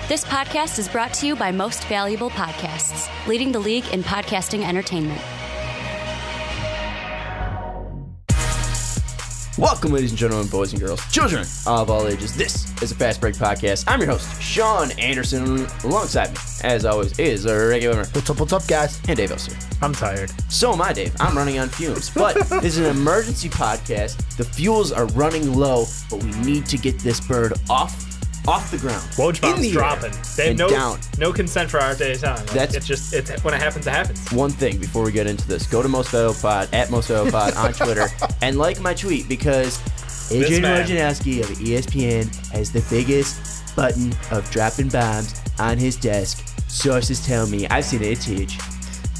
This podcast is brought to you by Most Valuable Podcasts, leading the league in podcasting entertainment. Welcome, ladies and gentlemen, boys and girls, children of all ages. This is a Fast Break Podcast. I'm your host, Sean Anderson. Alongside me, as always, is our regular What's up, guys? and Dave Oster. I'm tired. So am I, Dave. I'm running on fumes. But this is an emergency podcast. The fuels are running low, but we need to get this bird off the ground. Woj bomb's dropping. They have no consent for our day's time. It's when it happens, it happens. One thing before we get into this, go to Most Valuable Pod, at Most Valuable Pod on Twitter, and like my tweet, because Adrian Wojnarowski of ESPN has the biggest button of dropping bombs on his desk. Sources tell me. I've seen it. It's huge.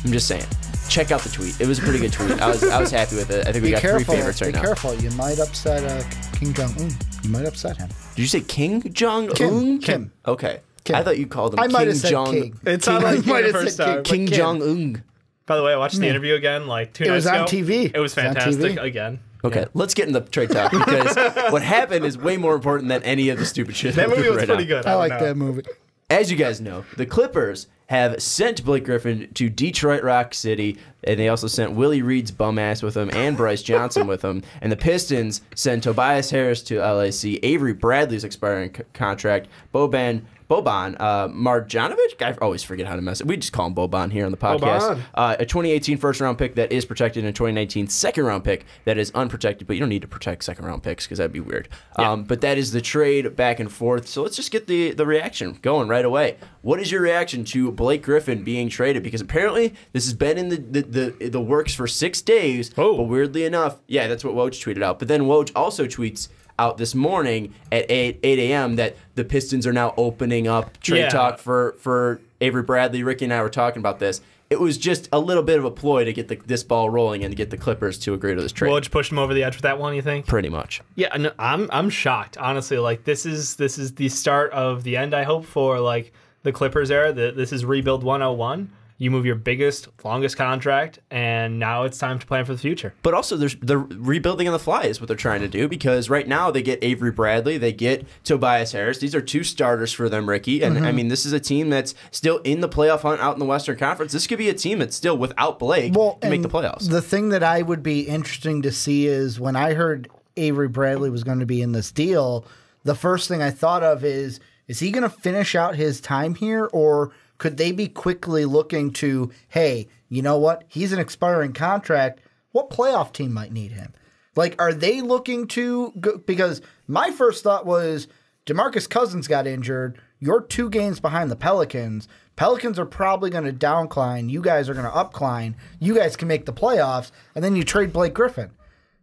I'm just saying. Check out the tweet. It was a pretty good tweet. I was happy with it. I think we got 3 favorites right now. Be careful. You might upset Kim Jong-un. You might upset him. Did you say King Jong-un? Kim. Okay. Kim. I thought you called him I might King have said Jong. King. It sounded like you the first time. King Jong-un. By the way, I watched the interview again like 2 nights ago. It was on TV. It was fantastic again. Okay, let's get in the trade talk, because what happened is way more important than any of the stupid shit. That movie was right pretty now. good. I like that movie. As you guys know, the Clippers have sent Blake Griffin to Detroit Rock City, and they also sent Willie Reed's bum ass with him and Bryce Johnson with him. And the Pistons sent Tobias Harris to LAC, Avery Bradley's expiring contract, Boban Marjanovic? I always forget how to mess it. We just call him Boban here on the podcast. A 2018 first-round pick that is protected, and a 2019 second-round pick that is unprotected, but you don't need to protect second-round picks because that'd be weird. Yeah. But that is the trade back and forth. So let's just get the reaction going right away. What is your reaction to Blake Griffin being traded? Because apparently this has been in the works for 6 days, but weirdly enough, yeah, that's what Woj tweeted out. But then Woj also tweets out this morning at 8 a.m. that the Pistons are now opening up trade talk for Avery Bradley. Ricky and I were talking about this. It was just a little bit of a ploy to get this ball rolling and to get the Clippers to agree to this trade. Woj pushed him over the edge with that one, you think? Pretty much. Yeah, no, I'm shocked, honestly. Like this is the start of the end, I hope, for like the Clippers era. This is rebuild 101. You move your biggest, longest contract, and now it's time to plan for the future. But also, they're rebuilding on the fly is what they're trying to do, because right now they get Avery Bradley, they get Tobias Harris. These are 2 starters for them, Ricky. And, I mean, this is a team that's still in the playoff hunt out in the Western Conference. This could be a team that's still without Blake to make the playoffs. The thing that I would be interesting to see is when I heard Avery Bradley was going to be in this deal, the first thing I thought of is he going to finish out his time here, or could they be quickly looking to, hey, you know what? He's an expiring contract. What playoff team might need him? Like, are they looking to go? Because my first thought was DeMarcus Cousins got injured. You're 2 games behind the Pelicans. Pelicans are probably going to downcline. You guys are going to upcline. You guys can make the playoffs. And then you trade Blake Griffin.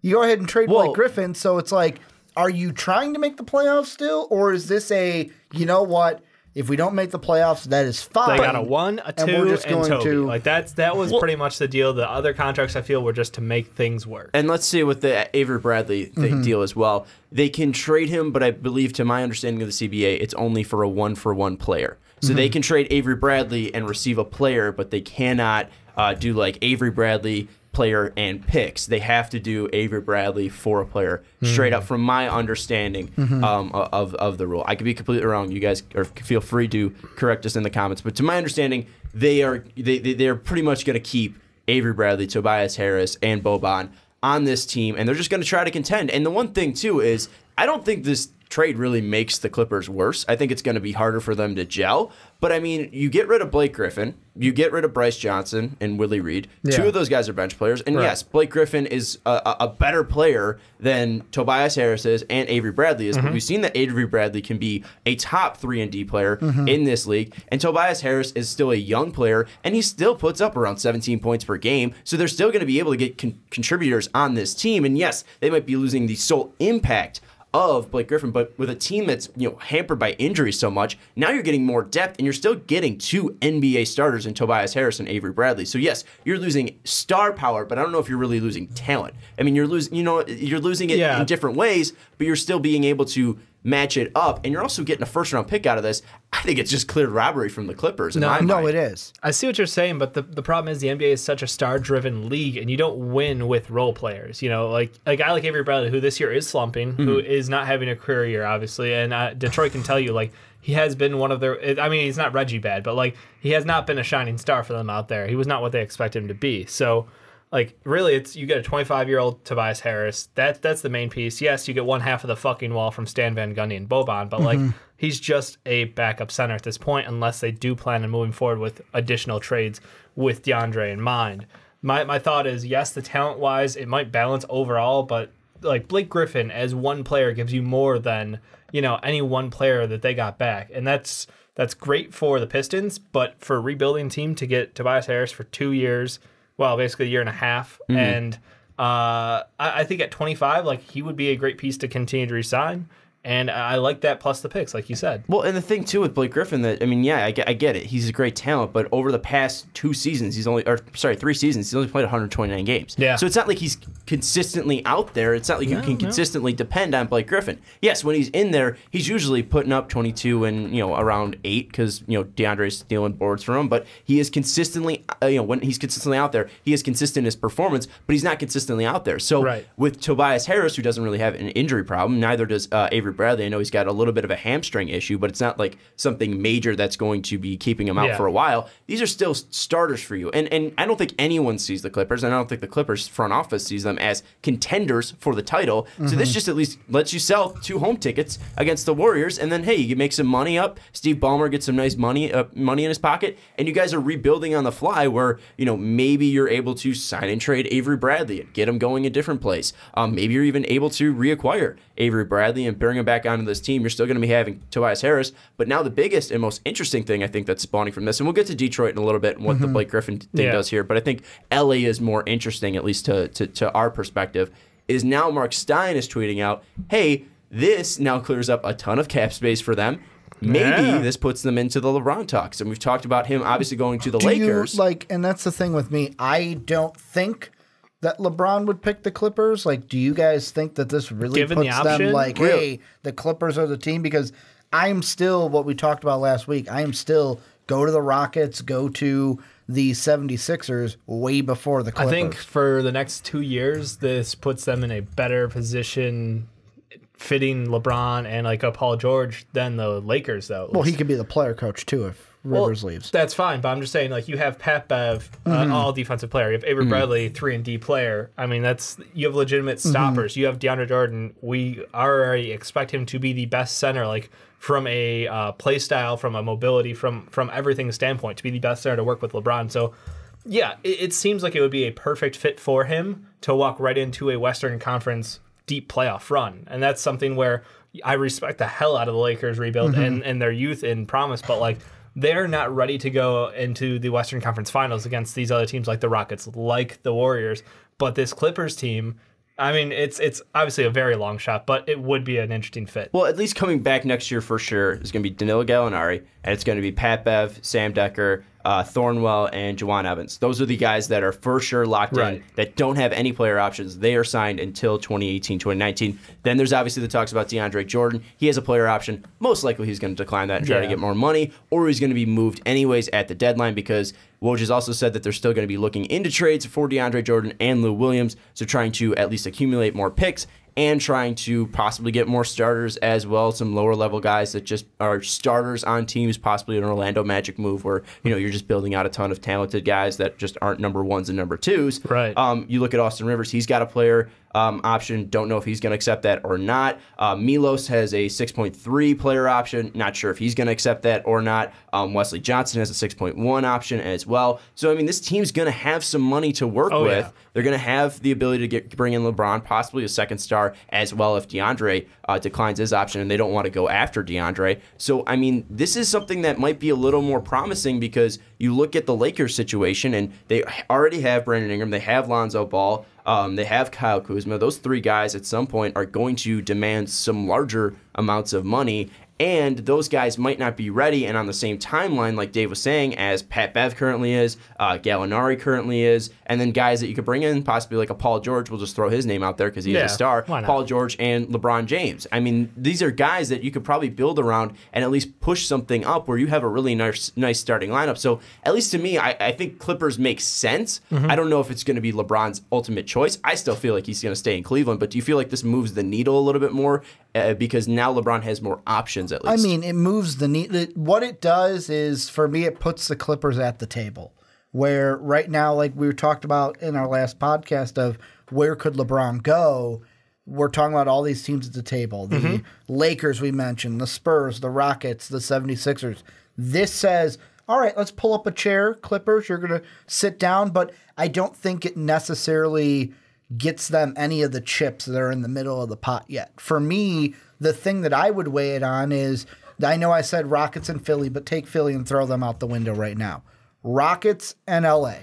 You go ahead and trade Blake Griffin. So it's like, are you trying to make the playoffs still? Or is this you know what? If we don't make the playoffs, that is fine. They got a 1, a 2, and we're just going Toby. to Like that was pretty much the deal. The other contracts, I feel, were just to make things work. And let's see with the Avery Bradley deal as well. They can trade him, but I believe, to my understanding of the CBA, it's only for a 1-for-1 player. So they can trade Avery Bradley and receive a player, but they cannot do like Avery Bradley, player, and picks. They have to do Avery Bradley for a player, straight up from my understanding of the rule. I could be completely wrong. You guys feel free to correct us in the comments. But to my understanding, they're pretty much going to keep Avery Bradley, Tobias Harris, and Boban on this team, and they're just going to try to contend. And the one thing, too, is I don't think this trade really makes the Clippers worse. I think it's going to be harder for them to gel. But, I mean, you get rid of Blake Griffin, you get rid of Bryce Johnson and Willie Reed. Yeah. 2 of those guys are bench players. And, yes, Blake Griffin is a better player than Tobias Harris is and Avery Bradley is. But we've seen that Avery Bradley can be a top 3-and-D player in this league. And Tobias Harris is still a young player, and he still puts up around 17 points per game. So they're still going to be able to get contributors on this team. And, yes, they might be losing the sole impact of Blake Griffin, but with a team that's hampered by injuries so much, now you're getting more depth, and you're still getting 2 NBA starters in Tobias Harris and Avery Bradley. So yes, you're losing star power, but I don't know if you're really losing talent. I mean, you're losing it in different ways, but you're still being able to match it up, and you're also getting a first-round pick out of this, I think it's just clear robbery from the Clippers. No, it is. I see what you're saying, but the problem is the NBA is such a star-driven league, and you don't win with role players. You know, like a guy like Avery Bradley, who this year is slumping, who is not having a career year, obviously, and Detroit can tell you, like, he has been one of their. I mean, he's not Reggie bad, but like he has not been a shining star for them out there. He was not what they expected him to be. So, like, really, it's you get a 25-year-old Tobias Harris. That's the main piece. Yes, you get one half of the fucking wall from Stan Van Gundy and Boban, but like he's just a backup center at this point, unless they do plan on moving forward with additional trades with DeAndre in mind. My thought is, yes, the talent-wise, it might balance overall, but like Blake Griffin as one player gives you more than any one player that they got back, and that's great for the Pistons. But for a rebuilding team to get Tobias Harris for 2 years, well, basically a year and a half, and I think at 25, like he would be a great piece to continue to resign. And I like that plus the picks, like you said. Well, and the thing, too, with Blake Griffin, I get it. He's a great talent, but over the past 3 seasons, he's only played 129 games. Yeah. So it's not like he's consistently out there. It's not like you can consistently depend on Blake Griffin. Yes, when he's in there, he's usually putting up 22 and, around 8 because, DeAndre's stealing boards from him. But he is consistently, when he's consistently out there, he is consistent in his performance, but he's not consistently out there. So with Tobias Harris, who doesn't really have an injury problem, neither does Avery Bradley. I know he's got a little bit of a hamstring issue, but it's not like something major that's going to be keeping him out for a while. These are still starters for you. And I don't think anyone sees the Clippers, and I don't think the Clippers front office sees them as contenders for the title. So this just at least lets you sell 2 home tickets against the Warriors, and then, hey, you can make some money up. Steve Ballmer gets some nice money in his pocket, and you guys are rebuilding on the fly where, maybe you're able to sign and trade Avery Bradley and get him going a different place. Maybe you're even able to reacquire Avery Bradley and bring him back onto this team. You're still going to be having Tobias Harris, but now the biggest and most interesting thing I think that's spawning from this, and we'll get to Detroit in a little bit and what the Blake Griffin thing does here, but I think LA is more interesting, at least to our perspective, is now Mark Stein is tweeting out, hey, this now clears up a ton of cap space for them. Maybe this puts them into the LeBron talks, and we've talked about him obviously going to the Lakers. And that's the thing with me. I don't think that LeBron would pick the Clippers. Like, do you guys think that this really puts them like, hey, the Clippers are the team? Because I'm still, what we talked about last week, I am still go to the Rockets, go to the 76ers way before the Clippers. I think for the next 2 years, this puts them in a better position fitting LeBron and like a Paul George than the Lakers, though. Well, he could be the player coach, too, if Rivers leaves. That's fine, but I'm just saying, like, you have Pat Bev, all defensive player. You have Avery Bradley, 3-and-D player. I mean, you have legitimate stoppers. You have DeAndre Jordan. We already expect him to be the best center, like, from a play style, from a mobility, from everything standpoint, to be the best center to work with LeBron. So, yeah, it seems like it would be a perfect fit for him to walk right into a Western Conference deep playoff run. And that's something where I respect the hell out of the Lakers rebuild and their youth and promise, but, like, they're not ready to go into the Western Conference Finals against these other teams like the Rockets, like the Warriors. But this Clippers team, I mean, it's obviously a very long shot, but it would be an interesting fit. Well, at least coming back next year for sure is going to be Danilo Gallinari, and it's going to be Pat Bev, Sam Decker, Thornwell, and Juwan Evans. Those are the guys that are for sure locked in, that don't have any player options. They are signed until 2018, 2019. Then there's obviously the talks about DeAndre Jordan. He has a player option. Most likely he's going to decline that and try to get more money, or he's going to be moved anyways at the deadline because Woj has also said that they're still going to be looking into trades for DeAndre Jordan and Lou Williams, so trying to at least accumulate more picks and trying to possibly get more starters as well, some lower-level guys that just are starters on teams, possibly an Orlando Magic move where, you're just building out a ton of talented guys that just aren't number ones and number twos. Right. You look at Austin Rivers, he's got a player option. Don't know if he's going to accept that or not. Milos has a 6.3 player option. Not sure if he's going to accept that or not. Wesley Johnson has a 6.1 option as well. So, I mean, this team's going to have some money to work with. Yeah. They're going to have the ability to bring in LeBron, possibly a second star as well if DeAndre declines his option and they don't want to go after DeAndre. So, I mean, this is something that might be a little more promising because you look at the Lakers situation and they already have Brandon Ingram. They have Lonzo Ball. They have Kyle Kuzma. Those three guys at some point are going to demand some larger amounts of money. And those guys might not be ready and on the same timeline, like Dave was saying, as Pat Bev currently is, Gallinari currently is, and then guys that you could bring in, possibly like a Paul George, we'll just throw his name out there because he's a star, Paul George and LeBron James. I mean, these are guys that you could probably build around and at least push something up where you have a really nice starting lineup. So at least to me, I think Clippers make sense. I don't know if it's going to be LeBron's ultimate choice. I still feel like he's going to stay in Cleveland, but do you feel like this moves the needle a little bit more because now LeBron has more options at least? I mean, it moves the needle. What it does is, for me, it puts the Clippers at the table. Where right now, like we talked about in our last podcast of where could LeBron go, we're talking about all these teams at the table. The Lakers we mentioned, the Spurs, the Rockets, the 76ers. This says, all right, let's pull up a chair, Clippers, you're going to sit down. But I don't think it necessarily gets them any of the chips that are in the middle of the pot yet. For me, the thing that I would weigh it on is, I know I said Rockets and Philly, but take Philly and throw them out the window right now. Rockets and LA.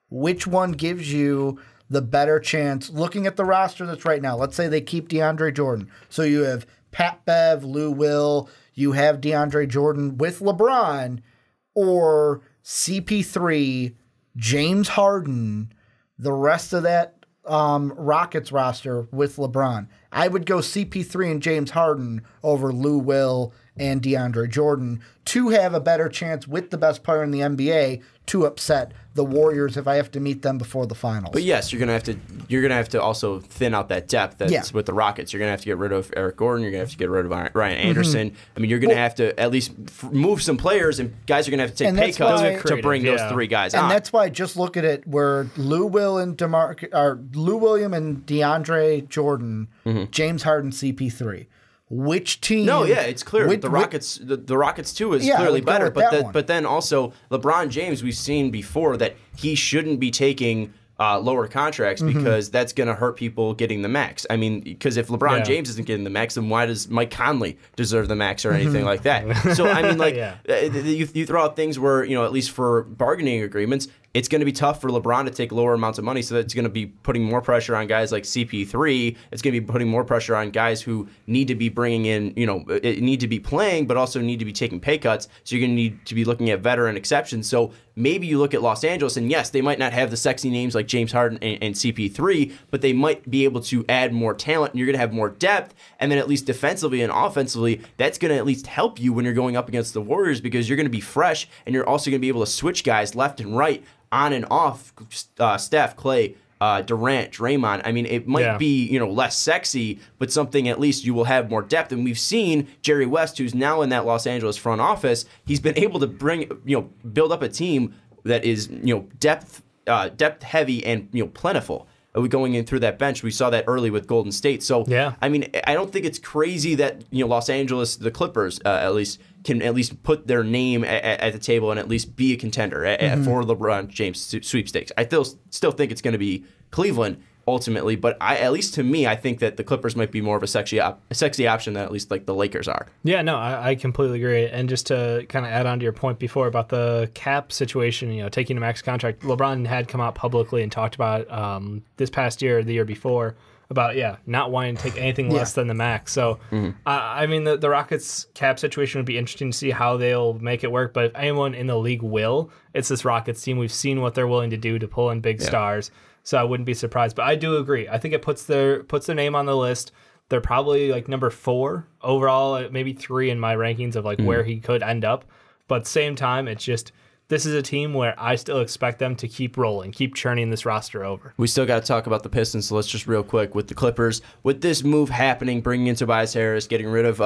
Which one gives you the better chance? Looking at the roster that's right now, let's say they keep DeAndre Jordan. So you have Pat Bev, Lou Will, you have DeAndre Jordan with LeBron, or CP3, James Harden, the rest of that Rockets roster with LeBron. I would go CP3 and James Harden over Lou Will and DeAndre Jordan to have a better chance with the best player in the NBA to upset the Warriors if I have to meet them before the finals. But yes, you're gonna have to also thin out that depth that's with the Rockets. You're gonna have to get rid of Eric Gordon. You're gonna have to get rid of Ryan Anderson. I mean, you're gonna have to at least move some players, and guys are gonna have to take pay cuts to bring those three guys on. And that's why just look at it where Lou William and DeAndre Jordan, James Harden, CP3. Which team? No, yeah, it's clear. The Rockets, the Rockets too, is clearly better. But then also LeBron James, we've seen before that he shouldn't be taking lower contracts because that's going to hurt people getting the max. I mean, because if LeBron James isn't getting the max, then why does Mike Conley deserve the max or anything like that? So I mean, like you throw out things where at least for bargaining agreements, it's going to be tough for LeBron to take lower amounts of money, so that's going to be putting more pressure on guys like CP3. It's going to be putting more pressure on guys who need to be bringing in, need to be playing, but also need to be taking pay cuts. So you're going to need to be looking at veteran exceptions. So maybe you look at Los Angeles, and yes, they might not have the sexy names like James Harden and CP3, but they might be able to add more talent, and you're going to have more depth. And then at least defensively and offensively, that's going to at least help you when you're going up against the Warriors because you're going to be fresh, and you're also going to be able to switch guys left and right, on and off Steph, Clay, Durant, Draymond. I mean, it might be less sexy, but something at least you will have more depth. And we've seen Jerry West, who's now in that Los Angeles front office, he's been able to build up a team that is depth heavy and plentiful. Going in through that bench, we saw that early with Golden State. So I mean, I don't think it's crazy that Los Angeles, the Clippers, at least can at least put their name at the table and at least be a contender for LeBron James sweepstakes. I still think it's going to be Cleveland ultimately, but at least to me, I think that the Clippers might be more of a sexy option than at least like the Lakers are. Yeah, no, I completely agree. And just to kind of add on to your point before about the cap situation, taking a max contract, LeBron had come out publicly and talked about this past year or the year before about not wanting to take anything less than the max. So I mean the Rockets cap situation would be interesting to see how they'll make it work, but if anyone in the league will, it's this Rockets team. We've seen what they're willing to do to pull in big stars, so I wouldn't be surprised. But I do agree. I think it puts their name on the list. They're probably like number 4 overall, maybe 3 in my rankings of like where he could end up. But at the same time, it's just this is a team where I still expect them to keep rolling, keep churning this roster over. We still got to talk about the Pistons, so let's just real quick with the Clippers. With this move happening, bringing in Tobias Harris, getting rid of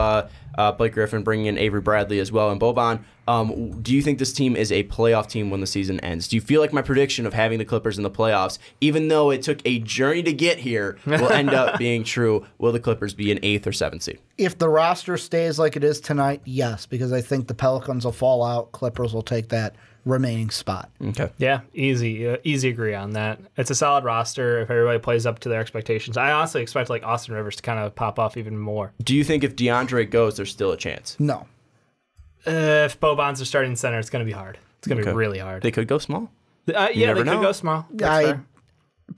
Blake Griffin, bringing in Avery Bradley as well, and Boban, do you think this team is a playoff team when the season ends? Do you feel like my prediction of having the Clippers in the playoffs, even though it took a journey to get here, will end up being true? Will the Clippers be an 8th or 7th seed? If the roster stays like it is tonight, yes, because I think the Pelicans will fall out. Clippers will take that remaining spot. Okay. Yeah, easy agree on that. It's a solid roster if everybody plays up to their expectations. I honestly expect like Austin Rivers to kind of pop off even more. Do you think if DeAndre goes, there's still a chance? No. If Boban's a starting center, it's going to be hard. It's going to be really hard. They could go small. They could go small.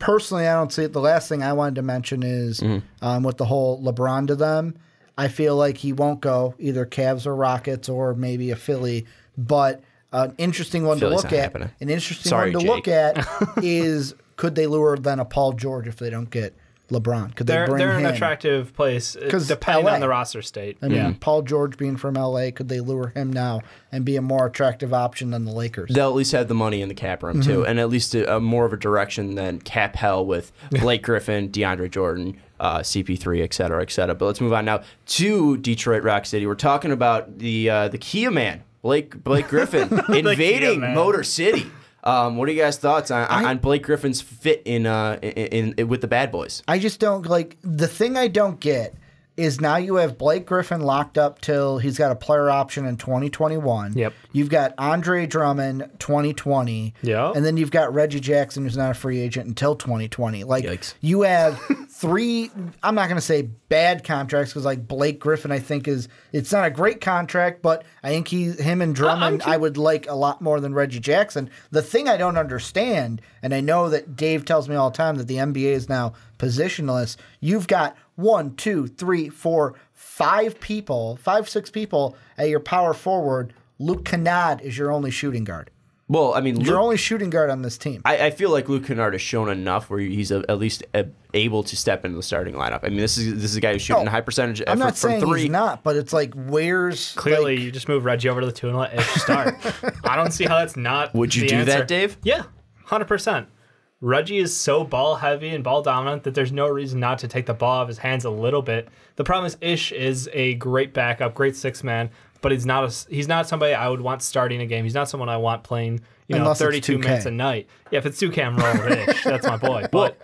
Personally, I don't see it. The last thing I wanted to mention is with the whole LeBron to them, I feel like he won't go either Cavs or Rockets or maybe a Philly. But an interesting one Philly's to look not at. happening. An interesting Sorry, one to Jake. look at is could they lure then a Paul George if they don't get LeBron? Could they bring They're him? an attractive place, depending LA. on the roster state. I mean, Paul George being from LA, could they lure him now and be a more attractive option than the Lakers? They'll at least have the money in the cap room, too, and at least a more of a direction than cap hell with Blake Griffin, DeAndre Jordan, CP3, et cetera, et cetera. But let's move on now to Detroit Rock City. We're talking about the Kia Man, Blake Griffin, invading Motor City. What are you guys' thoughts on Blake Griffin's fit in with the bad boys? I just don't like the thing I don't get is now you have Blake Griffin locked up till he's got a player option in 2021. Yep. You've got Andre Drummond 2020. Yep. And then you've got Reggie Jackson who's not a free agent until 2020. Like Yikes. you have three I'm not going to say bad contracts because like Blake Griffin I think it's not a great contract, but I think him and Drummond I would like a lot more than Reggie Jackson. The thing I don't understand, and I know that Dave tells me all the time that the NBA is now positionless, you've got 1, 2, 3, 4, 5 people, 5, 6 people at your power forward. Luke Kennard is your only shooting guard. Well, I mean, Your only shooting guard on this team. I feel like Luke Kennard has shown enough where he's at least able to step into the starting lineup. I mean, this is a guy who's shooting a high percentage effort I'm not from saying 3. he's not, but it's like where's Clearly, like, you just move Reggie over to the 2 and let Ish start. I don't see how that's not. Would you the do answer. that, Dave? Yeah, 100%. Reggie is so ball heavy and ball dominant that there's no reason not to take the ball out of his hands a little bit. The problem is Ish is a great backup, great 6-man, but he's not somebody I would want starting a game. He's not someone I want playing, Unless it's 32 2K. minutes a night. Yeah, if it's 2K, I'm rolling with Ish. That's my boy. But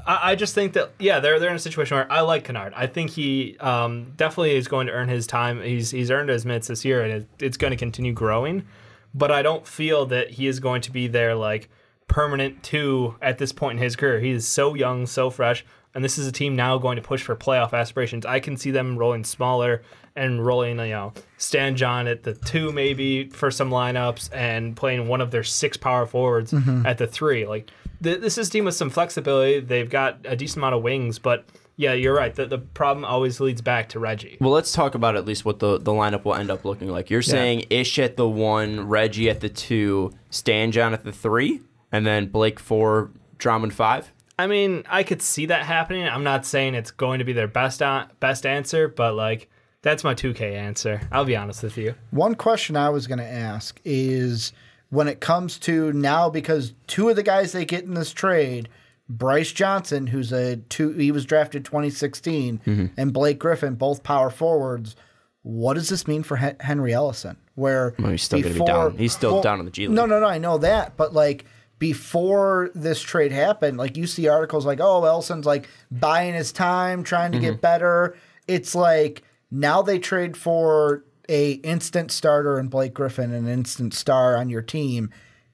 I just think that they're in a situation where I like Kennard. I think he definitely is going to earn his time. He's earned his minutes this year, and it's going to continue growing. But I don't feel that he is going to be there like permanent 2 at this point in his career. He is so young, so fresh, and this is a team now going to push for playoff aspirations. I can see them rolling smaller and rolling, Stan John at the 2 maybe for some lineups and playing one of their 6 power forwards at the 3. Like this is a team with some flexibility. They've got a decent amount of wings, but yeah, you're right. The problem always leads back to Reggie. Well, let's talk about at least what the lineup will end up looking like. You're saying Ish at the 1, Reggie at the 2, Stan John at the 3? And then Blake 4, Drummond 5? I mean, I could see that happening. I'm not saying it's going to be their best answer, but like that's my 2K answer. I'll be honest with you. One question I was going to ask is when it comes to now, because 2 of the guys they get in this trade, Bryce Johnson, who's he was drafted 2016, and Blake Griffin, both power forwards. What does this mean for Henry Ellison? Where he's still going to be down. He's still down in the G League. No, I know that, but like before this trade happened, like you see articles like, oh, Ellison's like buying his time, trying to get better. It's like now they trade for a instant starter in Blake Griffin, an instant star on your team,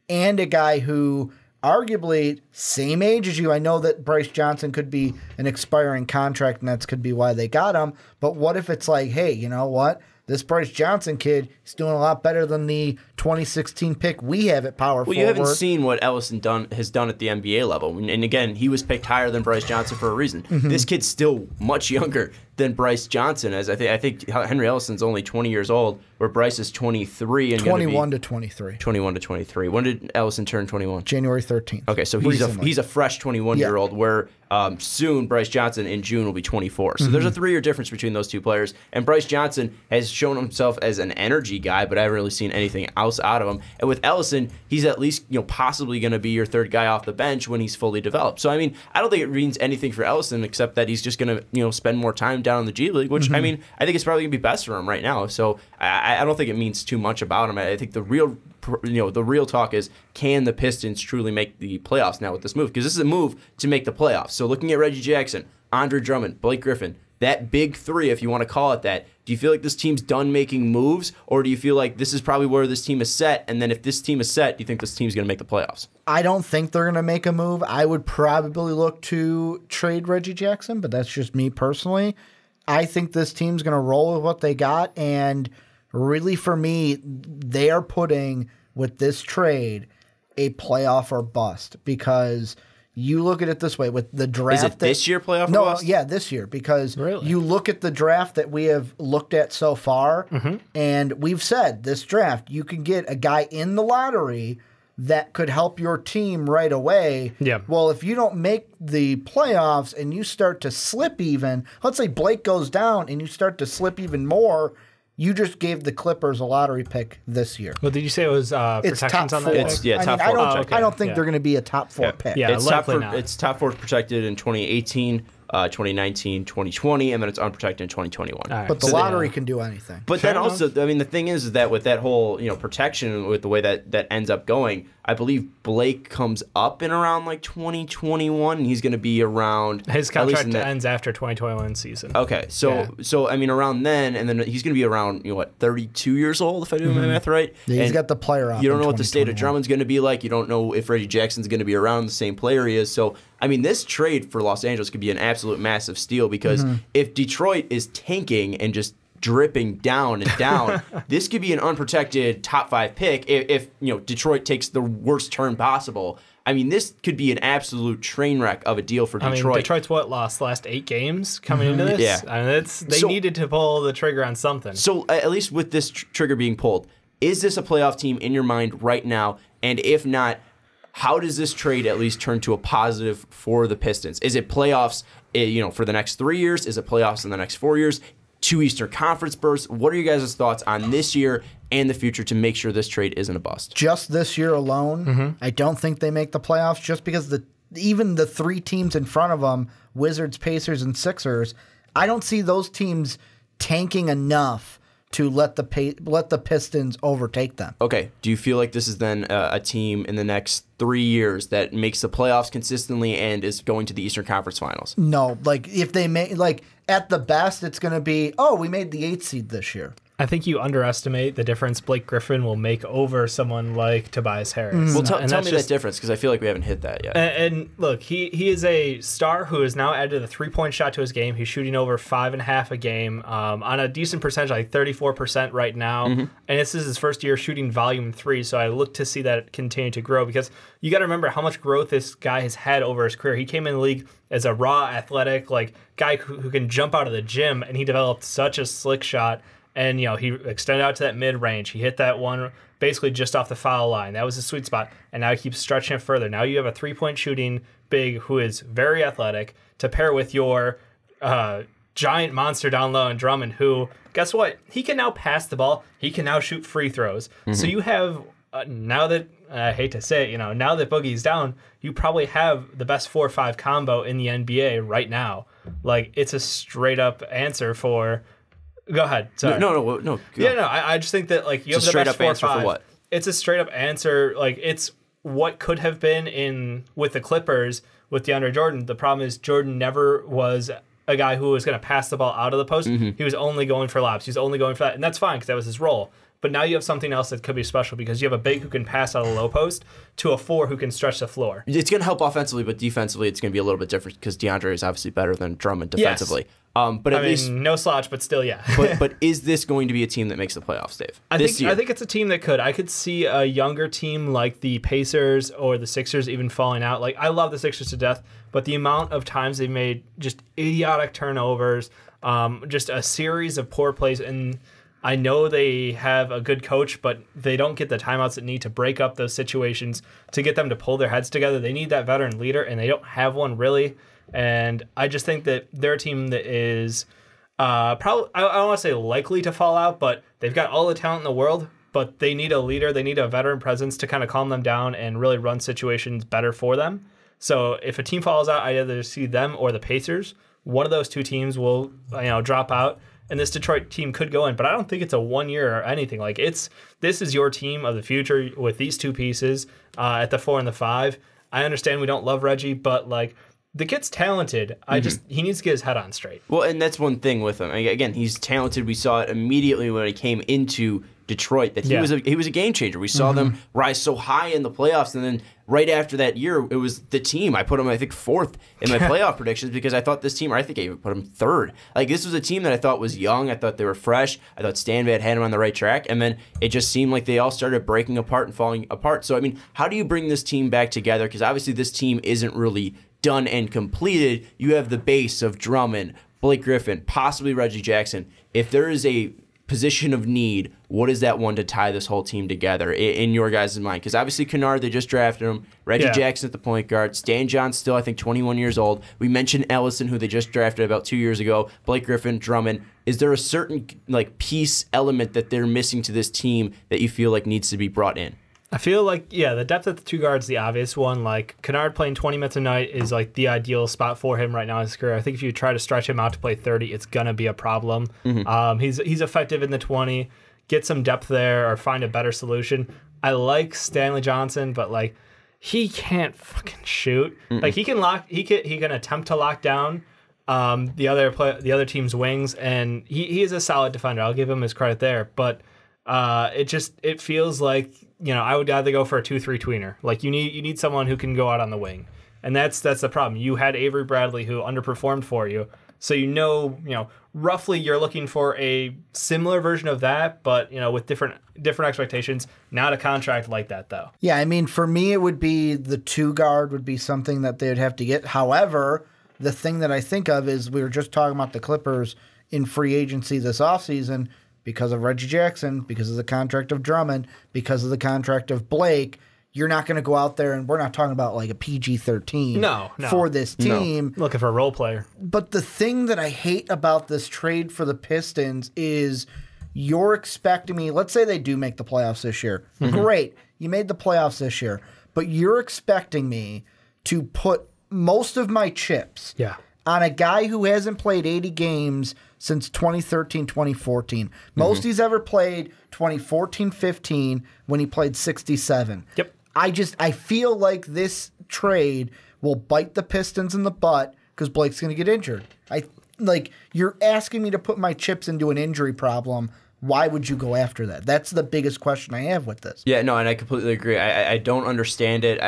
and a guy who arguably same age as you. I know that Bryce Johnson could be an expiring contract, and that could be why they got him. But what if it's like, hey, you know what? This Bryce Johnson kid is doing a lot better than the 2016 pick we have at power forward. Well, you haven't seen what Ellison has done at the NBA level. And again, he was picked higher than Bryce Johnson for a reason. This kid's still much younger than Bryce Johnson is. I think Henry Ellison's only 20 years old, where Bryce is 23 and 21 to 23. 21 to 23. When did Ellison turn 21? January 13th. Okay, so he's a fresh 21-year-old, where soon Bryce Johnson in June will be 24. So there's a 3-year difference between those two players. And Bryce Johnson has shown himself as an energy guy, but I haven't really seen anything else out of him. And with Ellison, he's at least possibly going to be your 3rd guy off the bench when he's fully developed. So I mean, I don't think it means anything for Ellison except that he's just going to spend more time down in the G League, which I mean, I think it's probably going to be best for him right now. So I don't think it means too much about him. I think the real talk is, can the Pistons truly make the playoffs now with this move? Because this is a move to make the playoffs. So looking at Reggie Jackson, Andre Drummond, Blake Griffin, that big 3, if you want to call it that, do you feel like this team's done making moves, or do you feel like this is probably where this team is set, and then if this team is set, do you think this team's going to make the playoffs? I don't think they're going to make a move. I would probably look to trade Reggie Jackson, but that's just me personally. I think this team's going to roll with what they got, and really for me, they are putting, with this trade, a playoff or bust, because you look at it this way with the draft. Is it this year playoff? No, bust? yeah, this year, because Really? you look at the draft that we have looked at so far, and we've said this draft, you can get a guy in the lottery that could help your team right away. Yeah. Well, if you don't make the playoffs and you start to slip even, let's say Blake goes down and you start to slip even more, you just gave the Clippers a lottery pick this year. Well, did you say it was It's protections top on four. that? Top four. I don't think they're going to be a top 4 pick. Yeah, It's top likely four. not. It's top 4 protected in 2018, 2019, 2020, and then it's unprotected in 2021. All right. But the So lottery can do anything. But Fair then enough. also, I mean, the thing is that with that whole, protection, with the way that ends up going, I believe Blake comes up in around like 2021, and he's going to be around His at least contract in that- ends after 2021 season. Okay, so I mean, around then, and then he's going to be around 32 years old if I do my math right. Yeah, he's And got the player option You don't know what the state of 2021. Drummond's going to be like. You don't know if Reggie Jackson's going to be around the same player he is. So I mean, this trade for Los Angeles could be an absolute massive steal because if Detroit is tanking and just dripping down and down, this could be an unprotected top 5 pick if Detroit takes the worst turn possible. I mean, this could be an absolute train wreck of a deal for Detroit. I mean, Detroit's lost the last 8 games coming into this? Yeah. I mean, they needed to pull the trigger on something. So at least with this trigger being pulled, is this a playoff team in your mind right now? And if not, how does this trade at least turn to a positive for the Pistons? Is it playoffs, for the next 3 years? Is it playoffs in the next 4 years? 2 Eastern Conference berths? What are you guys' thoughts on this year and the future to make sure this trade isn't a bust? Just this year alone, I don't think they make the playoffs just because even the 3 teams in front of them, Wizards, Pacers, and Sixers, I don't see those teams tanking enough to let the Pistons overtake them. Okay. Do you feel like this is then a team in the next 3 years that makes the playoffs consistently and is going to the Eastern Conference Finals? No, if they make at the best, it's going to be, we made the 8th seed this year. I think you underestimate the difference Blake Griffin will make over someone like Tobias Harris. Well, tell me that difference because I feel like we haven't hit that yet. And look, he is a star who has now added a 3-point shot to his game. He's shooting over 5.5 a game on a decent percentage, like 34% right now. And this is his first year shooting volume 3, so I look to see that continue to grow because you got to remember how much growth this guy has had over his career. He came in the league as a raw, athletic, guy who can jump out of the gym, and he developed such a slick shot. And, he extended out to that mid-range. He hit that one basically just off the foul line. That was his sweet spot. And now he keeps stretching it further. Now you have a 3-point shooting big who is very athletic to pair with your giant monster down low in Drummond who, guess what? He can now pass the ball. He can now shoot free throws. So you have, now that, I hate to say it, now that Boogie's down, you probably have the best 4-5 combo in the NBA right now. It's a straight-up answer for... Go ahead. Sorry. No. Go. Yeah, no. I just think that you have the straight best up answer 4-5. for what? It's a straight up answer. It's what could have been with the Clippers with DeAndre Jordan. The problem is Jordan never was a guy who was going to pass the ball out of the post. He was only going for lobs. He was only going for that, and that's fine because that was his role. But now you have something else that could be special because you have a big who can pass out of the low post to a 4 who can stretch the floor. It's going to help offensively, but defensively it's going to be a little bit different because DeAndre is obviously better than Drummond defensively. Yes. But at least, no slouch, but still, yeah. but is this going to be a team that makes the playoffs, Dave? I think it's a team that could. I could see a younger team like the Pacers or the Sixers even falling out. I love the Sixers to death, but the amount of times they've made just idiotic turnovers, just a series of poor plays, and I know they have a good coach, but they don't get the timeouts that need to break up those situations to get them to pull their heads together. They need that veteran leader, and they don't have one really. And I just think that they're a team that is probably, I don't want to say likely to fall out, but they've got all the talent in the world, but they need a leader. They need a veteran presence to kind of calm them down and really run situations better for them. So if a team falls out, I either see them or the Pacers. One of those 2 teams will drop out. And this Detroit team could go in, but I don't think it's a 1 year or anything. This is your team of the future with these 2 pieces at the 4 and the 5. I understand we don't love Reggie, but the kid's talented. He needs to get his head on straight. Well, and that's one thing with him. Again, he's talented. We saw it immediately when he came into Detroit that he was a game changer. We saw them rise so high in the playoffs, and then right after that year, it was the team. I put him, I think, 4th in my playoff predictions because I thought this team, or I think I even put him 3rd. Like, this was a team that I thought was young. I thought they were fresh. I thought Stanvad had him on the right track, and then it just seemed like they all started breaking apart and falling apart. So, I mean, how do you bring this team back together? Because obviously this team isn't really done and completed. You have the base of Drummond, Blake Griffin, possibly Reggie Jackson. If there is a position of need, what is that one to tie this whole team together in your guys' mind? Because obviously Kennard, they just drafted him. Reggie Jackson at the point guard. Stan John's still, I think, 21 years old. We mentioned Ellison, who they just drafted about 2 years ago. Blake Griffin, Drummond. Is there a certain piece element that they're missing to this team that you feel like needs to be brought in? I feel like, the depth at the 2 guards is the obvious one. Like, Kennard playing 20 minutes a night is, the ideal spot for him right now in his career. I think if you try to stretch him out to play 30, it's going to be a problem. He's effective in the 20. Get some depth there or find a better solution. I like Stanley Johnson, but, he can't fucking shoot. He can attempt to lock down the other team's wings, and he is a solid defender. I'll give him his credit there. But it feels like, I would either go for a 2-3 tweener. You need someone who can go out on the wing, and that's the problem. You had Avery Bradley who underperformed for you, so roughly you're looking for a similar version of that, but with different expectations. Not a contract like that though. Yeah, I mean, for me, it would be the 2 guard would be something that they would have to get. However, the thing that I think of is we were just talking about the Clippers in free agency this offseason. Because of Reggie Jackson, because of the contract of Drummond, because of the contract of Blake, you're not going to go out there, and we're not talking about a PG-13 for this team. No. Looking for a role player. But the thing that I hate about this trade for the Pistons is you're expecting me, let's say they do make the playoffs this year. Great, you made the playoffs this year. But you're expecting me to put most of my chips on a guy who hasn't played 80 games since 2013, 2014. Most he's ever played 2014, 15 when he played 67. Yep. I feel like this trade will bite the Pistons in the butt because Blake's going to get injured. You're asking me to put my chips into an injury problem. Why would you go after that? That's the biggest question I have with this. Yeah, no, and I completely agree. I don't understand it.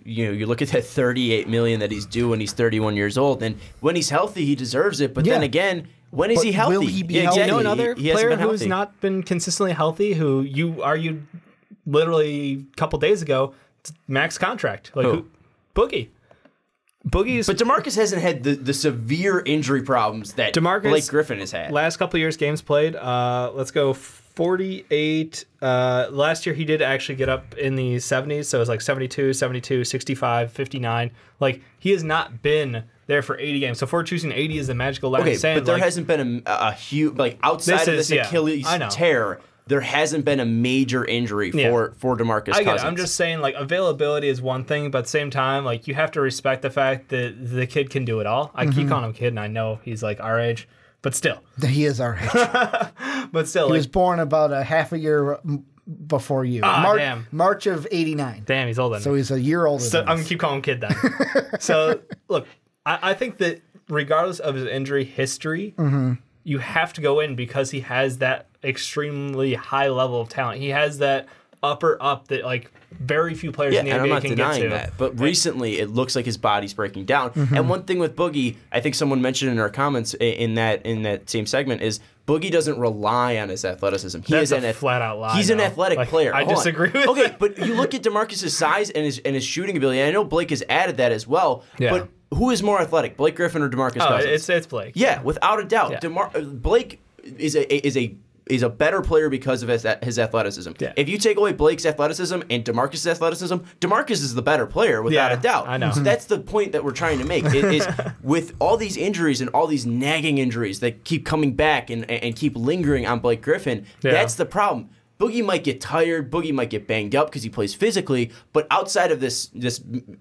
You look at that $38 million that he's due when he's 31 years old, and when he's healthy, he deserves it. But then again, when is he healthy? Will he be healthy? Exactly. Another player who's not been consistently healthy, who you argued literally a couple days ago, max contract. Who? Boogie. Boogie's, but DeMarcus hasn't had the severe injury problems that Blake Griffin has had. Last couple of years, games played. Let's go 48. Last year, he did actually get up in the 70s, so it was 72, 72, 65, 59. He has not been there for 80 games. So if we're choosing 80 as the magical line in the sand, but there hasn't been a huge, outside of this Achilles tear, there hasn't been a major injury for DeMarcus Cousins. I get it. I'm just saying, availability is one thing, but at the same time, you have to respect the fact that the kid can do it all. I keep calling him kid, and I know he's our age, but still. He is our age. But still. He was born about a half a year before you. March of 89. Damn, he's older. So he's a year older than I'm going to keep calling him kid then. So, look, I think that regardless of his injury history, you have to go in because he has that extremely high level of talent. He has that upper up that very few players in the NBA can get to. That. But recently, it looks like his body's breaking down. And one thing with Boogie, I think someone mentioned in our comments in that same segment is Boogie doesn't rely on his athleticism. That's a flat out lie. He's an athletic player. I disagree with that. Okay, but you look at DeMarcus' size and his shooting ability. And I know Blake has added that as well. Yeah. But who is more athletic, Blake Griffin or DeMarcus Cousins? It's Blake. Yeah, without a doubt. Yeah. Blake is a better player because of his athleticism. Yeah. If you take away Blake's athleticism and DeMarcus' athleticism, DeMarcus is the better player without a doubt. I know. So that's the point that we're trying to make. Is with all these injuries and all these nagging injuries that keep coming back and keep lingering on Blake Griffin, that's the problem. Boogie might get tired. Boogie might get banged up because he plays physically. But outside of this